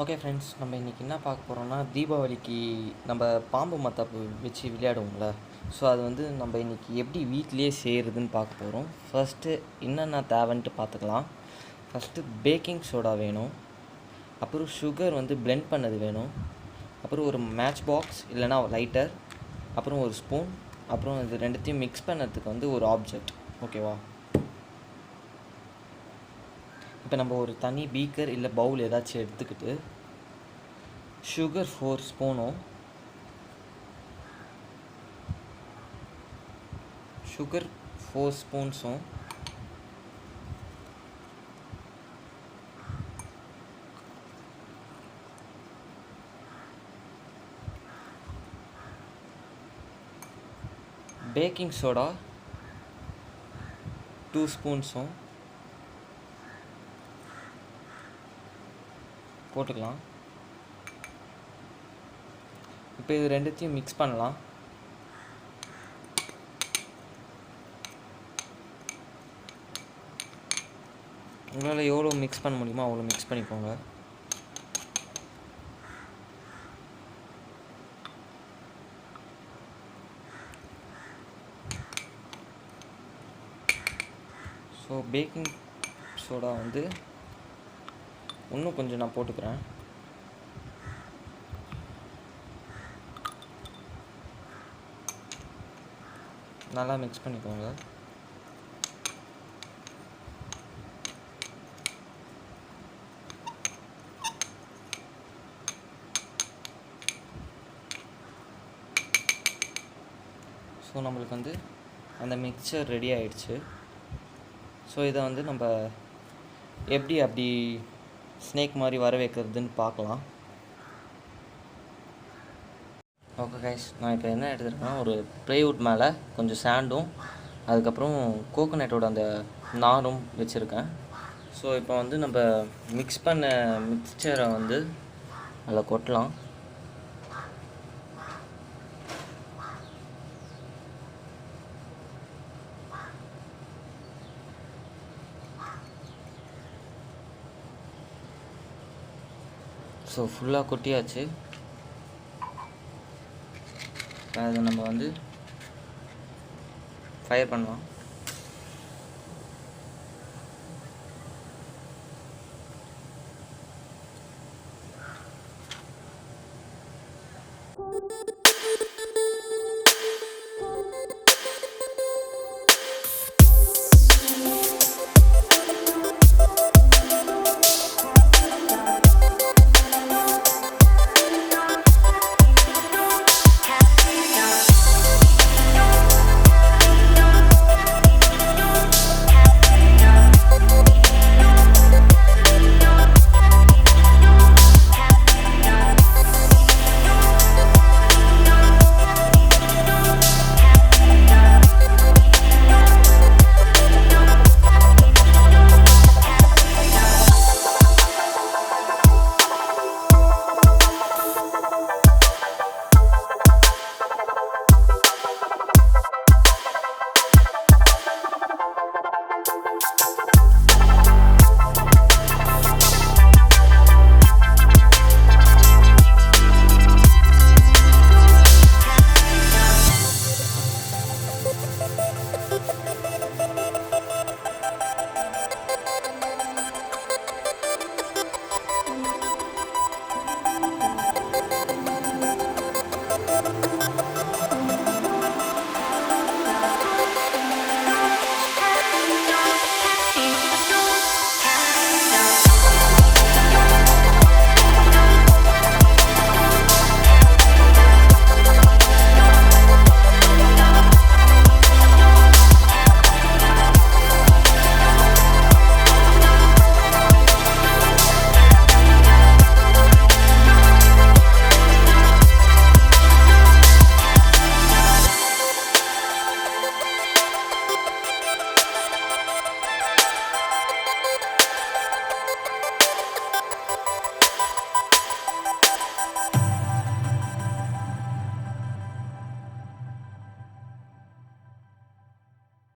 Okay friends, நம்ம இன்றைக்கி என்ன பார்க்க போகிறோம்னா, தீபாவளிக்கு நம்ம பாம்பு மத்தாப்பு வச்சு விளையாடுவோம்ல. ஸோ அது வந்து நம்ம இன்றைக்கி எப்படி வீட்டிலேயே செய்கிறதுன்னு பார்க்க போகிறோம். ஃபஸ்ட்டு என்னென்ன தேவைன்ட்டு பார்த்துக்கலாம். ஃபஸ்ட்டு பேக்கிங் சோடா வேணும், அப்புறம் சுகர் வந்து பிளெண்ட் பண்ணது வேணும், அப்புறம் ஒரு மேட்ச் பாக்ஸ் இல்லைனா லைட்டர், அப்புறம் ஒரு ஸ்பூன், அப்புறம் இது ரெண்டுத்தையும் மிக்ஸ் பண்ணுறதுக்கு வந்து ஒரு ஆப்ஜெக்ட். ஓகேவா? இப்போ நம்ம ஒரு தனி பீக்கர் இல்லை பவுல் ஏதாச்சும் எடுத்துக்கிட்டு சுகர் 4 ஸ்பூனும் சுகர் 4 ஸ்பூன்ஸும் பேக்கிங் சோடா 2 ஸ்பூன்ஸும் போட்டுக்கலாம். இப்போ இது ரெண்டுத்தையும் மிக்ஸ் பண்ணலாம். உங்களால் எவ்வளோ மிக்ஸ் பண்ண முடியுமோ அவ்வளோ மிக்ஸ் பண்ணிக்கோங்க. ஸோ பேக்கிங் சோடா வந்து இன்னும் கொஞ்சம் நான் போட்டுக்கிறேன். நல்லா மிக்ஸ் பண்ணிக்கோங்க. ஸோ நம்மளுக்கு வந்து அந்த மிக்சர் ரெடி ஆகிடுச்சு. ஸோ இதை வந்து நம்ம எப்படி அப்படி ஸ்னேக் மாதிரி வர வைக்கிறதுன்னு பார்க்கலாம். ஓகே கைஸ், நான் இப்போ என்ன எடுத்துருக்கேன்னா, ஒரு ப்ளைவுட் மேலே கொஞ்சம் சாண்டும் அதுக்கப்புறம் கோகோனட்டோட அந்த நாரும் வச்சுருக்கேன். ஸோ இப்போ வந்து நம்ம மிக்ஸ் பண்ண மிக்சரை வந்து அதில் கொட்டலாம். ஸோ ஃபுல்லாக கொட்டியாச்சு. அதை நம்ம வந்து ஃபயர் பண்ணலாம்.